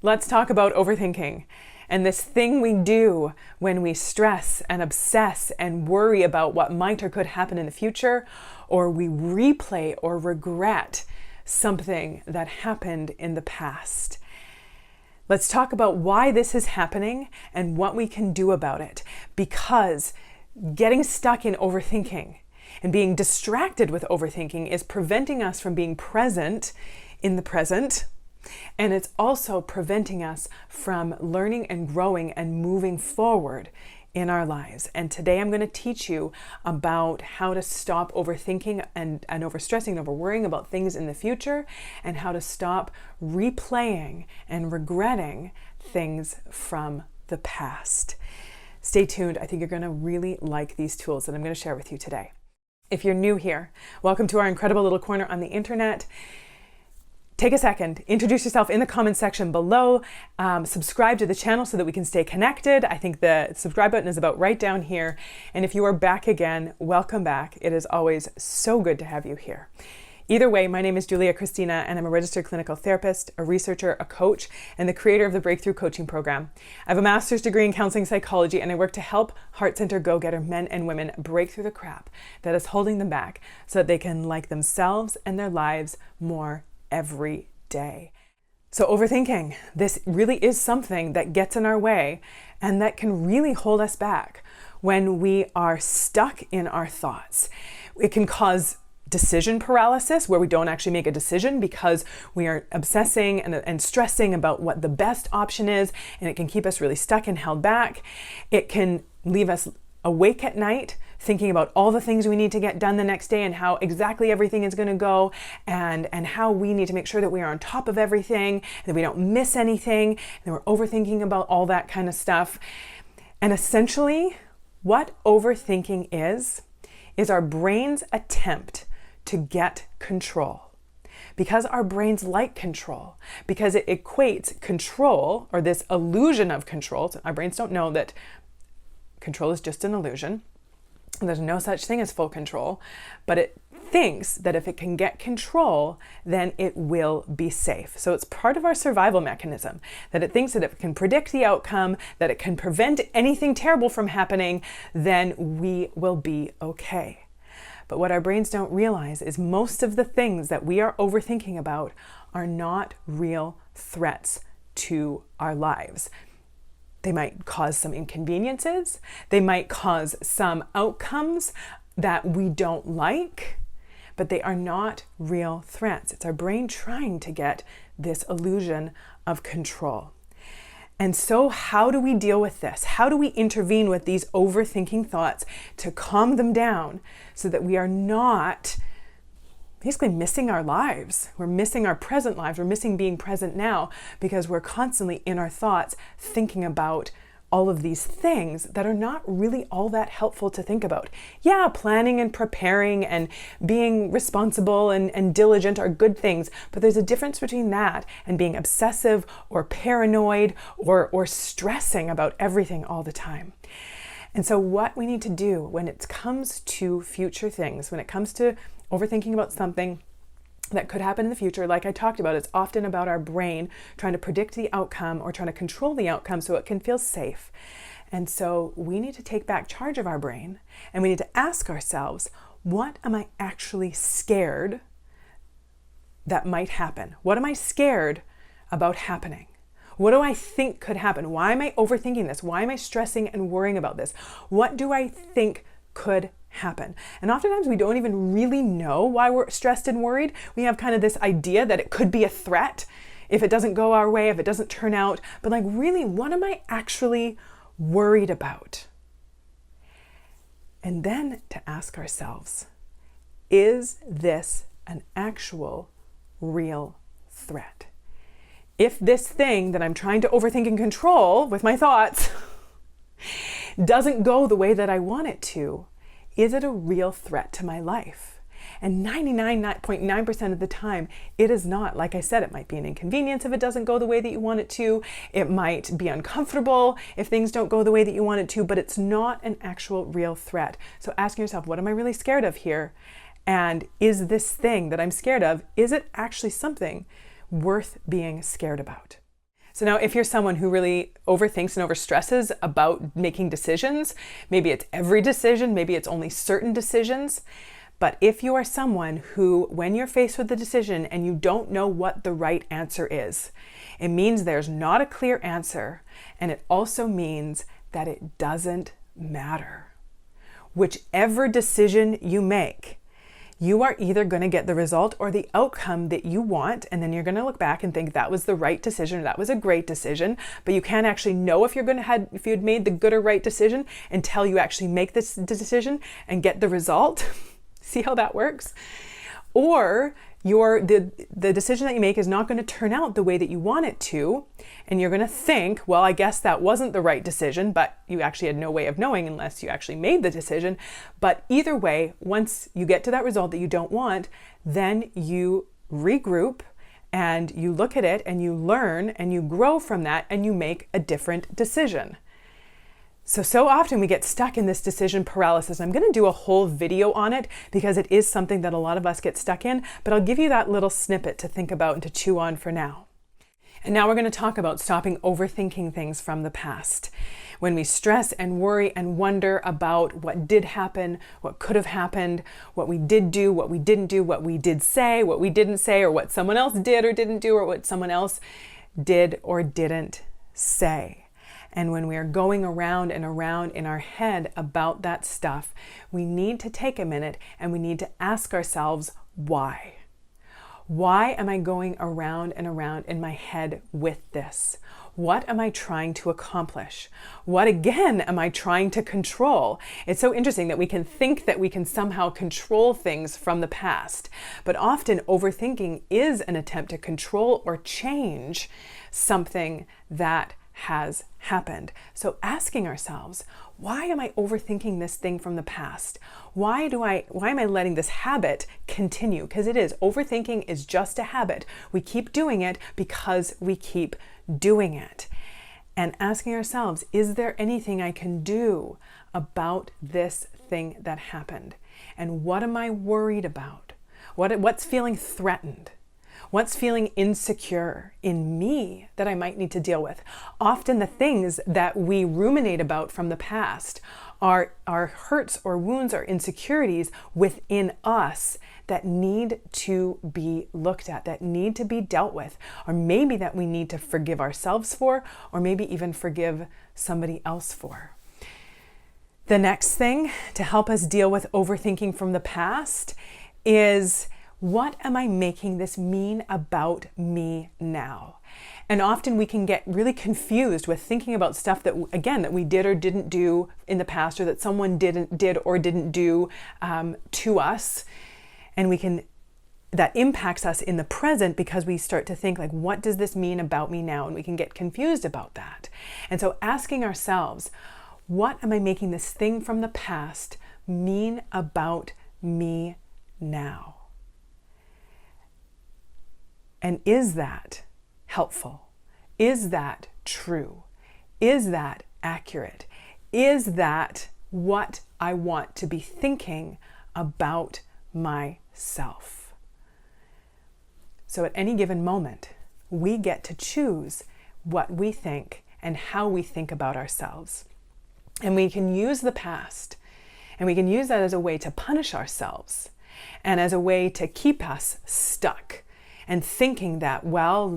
Let's talk about overthinking and this thing we do when we stress and obsess and worry about what might or could happen in the future, or we replay or regret something that happened in the past. Let's talk about why this is happening and what we can do about it, because getting stuck in overthinking and being distracted with overthinking is preventing us from being present in the present. And it's also preventing us from learning and growing and moving forward in our lives. And today I'm going to teach you about how to stop overthinking and overstressing and overworrying about things in the future, and how to stop replaying and regretting things from the past. Stay tuned. I think you're going to really like these tools that I'm going to share with you today. If you're new here, welcome to our incredible little corner on the internet. Take a second, introduce yourself in the comments section below, subscribe to the channel so that we can stay connected. I think the subscribe button is about right down here. And if you are back again, welcome back. It is always so good to have you here. Either way, my name is Kristina, and I'm a registered clinical therapist, a researcher, a coach, and the creator of the Breakthrough Coaching Program. I have a master's degree in counseling psychology, and I work to help heart-centered go-getter men and women break through the crap that is holding them back so that they can like themselves and their lives more every day. So overthinking, this really is something that gets in our way and that can really hold us back when we are stuck in our thoughts. It can cause decision paralysis, where we don't actually make a decision because we are obsessing and stressing about what the best option is, and it can keep us really stuck and held back. It can leave us awake at night thinking about all the things we need to get done the next day and how exactly everything is going to go, and how we need to make sure that we are on top of everything and that we don't miss anything, and we're overthinking about all that kind of stuff. And essentially, what overthinking is our brain's attempt to get control. Because our brains like control, because it equates control, or this illusion of control. So our brains don't know that control is just an illusion. There's no such thing as full control, but it thinks that if it can get control, then it will be safe. So it's part of our survival mechanism, that it thinks that if it can predict the outcome, that it can prevent anything terrible from happening, then we will be okay. But what our brains don't realize is most of the things that we are overthinking about are not real threats to our lives. They might cause some inconveniences. They might cause some outcomes that we don't like, but they are not real threats. It's our brain trying to get this illusion of control. And so how do we deal with this? How do we intervene with these overthinking thoughts to calm them down so that we are not basically missing our lives? We're missing our present lives. We're missing being present now because we're constantly in our thoughts thinking about all of these things that are not really all that helpful to think about. Yeah, planning and preparing and being responsible and diligent are good things, but there's a difference between that and being obsessive or paranoid or stressing about everything all the time. And so what we need to do when it comes to future things, when it comes to overthinking about something that could happen in the future, like I talked about, it's often about our brain trying to predict the outcome or trying to control the outcome so it can feel safe. And so we need to take back charge of our brain, and we need to ask ourselves, what am I actually scared that might happen? What am I scared about happening? What do I think could happen? Why am I overthinking this? Why am I stressing and worrying about this? What do I think could happen? And oftentimes we don't even really know why we're stressed and worried. We have kind of this idea that it could be a threat if it doesn't go our way, if it doesn't turn out. But like, really, what am I actually worried about? And then to ask ourselves, is this an actual real threat? If this thing that I'm trying to overthink and control with my thoughts doesn't go the way that I want it to, is it a real threat to my life? And 99.9% of the time, it is not. Like I said, it might be an inconvenience if it doesn't go the way that you want it to. It might be uncomfortable if things don't go the way that you want it to, but it's not an actual real threat. So asking yourself, what am I really scared of here? And is this thing that I'm scared of, is it actually something worth being scared about? So now if you're someone who really overthinks and overstresses about making decisions, maybe it's every decision, maybe it's only certain decisions, but if you are someone who, when you're faced with a decision and you don't know what the right answer is, it means there's not a clear answer, and it also means that it doesn't matter. Whichever decision you make, you are either going to get the result or the outcome that you want, and then you're going to look back and think that was the right decision, or that was a great decision, but you can't actually know if you had made the good or right decision until you actually make this decision and get the result. See how that works? Or the decision that you make is not going to turn out the way that you want it to, and you're going to think, well, I guess that wasn't the right decision, but you actually had no way of knowing unless you actually made the decision. But either way, once you get to that result that you don't want, then you regroup and you look at it and you learn and you grow from that and you make a different decision. So often we get stuck in this decision paralysis. I'm going to do a whole video on it because it is something that a lot of us get stuck in, but I'll give you that little snippet to think about and to chew on for now. And now we're going to talk about stopping overthinking things from the past. When we stress and worry and wonder about what did happen, what could have happened, what we did do, what we didn't do, what we did say, what we didn't say, or what someone else did or didn't do, or what someone else did or didn't say. And when we are going around and around in our head about that stuff, we need to take a minute and we need to ask ourselves, why? Why am I going around and around in my head with this? What am I trying to accomplish? What again am I trying to control? It's so interesting that we can think that we can somehow control things from the past, but often overthinking is an attempt to control or change something that has happened. So asking ourselves, why am I overthinking this thing from the past? Why am I letting this habit continue? Because it is. Overthinking is just a habit. We keep doing it because we keep doing it. And asking ourselves, is there anything I can do about this thing that happened? And what am I worried about? What's feeling threatened? What's feeling insecure in me that I might need to deal with? Often the things that we ruminate about from the past are hurts or wounds or insecurities within us that need to be looked at, that need to be dealt with, or maybe that we need to forgive ourselves for, or maybe even forgive somebody else for. The next thing to help us deal with overthinking from the past is, what am I making this mean about me now? And often we can get really confused with thinking about stuff that, again, that we did or didn't do in the past, or that someone did or didn't do to us. And that impacts us in the present because we start to think like, what does this mean about me now? And we can get confused about that. And so asking ourselves, what am I making this thing from the past mean about me now? And is that helpful? Is that true? Is that accurate? Is that what I want to be thinking about myself? So at any given moment, we get to choose what we think and how we think about ourselves. And we can use the past, and we can use that as a way to punish ourselves and as a way to keep us stuck and thinking that, well,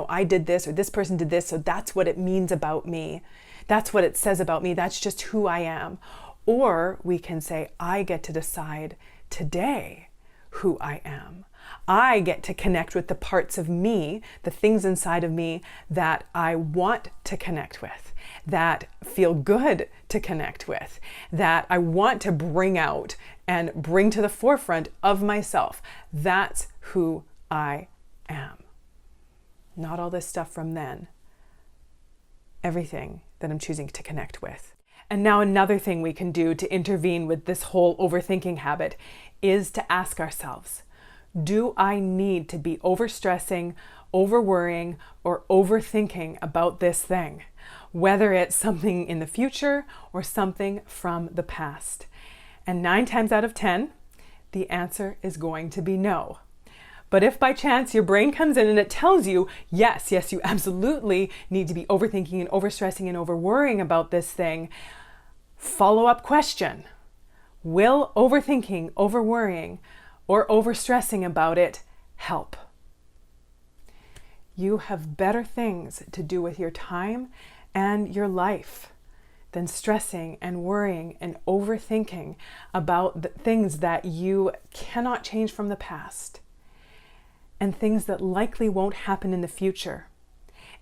I did this or this person did this, so that's what it means about me. That's what it says about me. That's just who I am. Or we can say, I get to decide today who I am. I get to connect with the parts of me, the things inside of me that I want to connect with, that feel good to connect with, that I want to bring out and bring to the forefront of myself. That's who I am. Not all this stuff from then. Everything that I'm choosing to connect with. And now another thing we can do to intervene with this whole overthinking habit is to ask ourselves, do I need to be overstressing, overworrying, or overthinking about this thing? Whether it's something in the future or something from the past. And 9 times out of 10, the answer is going to be no. But if by chance your brain comes in and it tells you, yes, you absolutely need to be overthinking and overstressing and overworrying about this thing, follow-up question: will overthinking, overworrying, or overstressing about it help? You have better things to do with your time and your life than stressing and worrying and overthinking about the things that you cannot change from the past and things that likely won't happen in the future.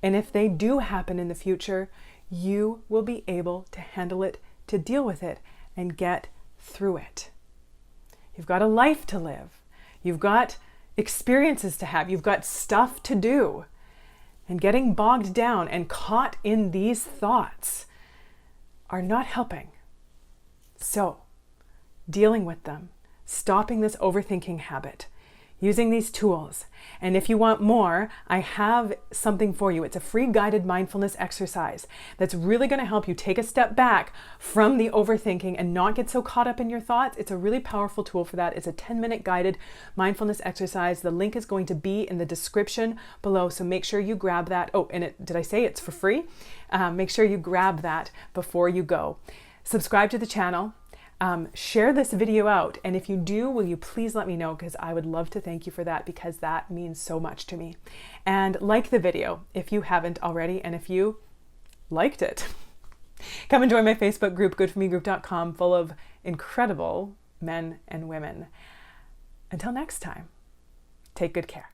And if they do happen in the future, you will be able to handle it, to deal with it, and get through it. You've got a life to live. You've got experiences to have. You've got stuff to do. And getting bogged down and caught in these thoughts are not helping. So, dealing with them, stopping this overthinking habit, using these tools. And if you want more, I have something for you. It's a free guided mindfulness exercise that's really going to help you take a step back from the overthinking and not get so caught up in your thoughts. It's a really powerful tool for that. It's a 10-minute guided mindfulness exercise. The link is going to be in the description below, so make sure you grab that. Oh, and did I say it's for free? Make sure you grab that before you go. Subscribe to the channel. Share this video out, and if you do, will you please let me know, because I would love to thank you for that, because that means so much to me. And like the video if you haven't already, and if you liked it, come and join my Facebook group, goodformegroup.com, full of incredible men and women. Until next time, take good care.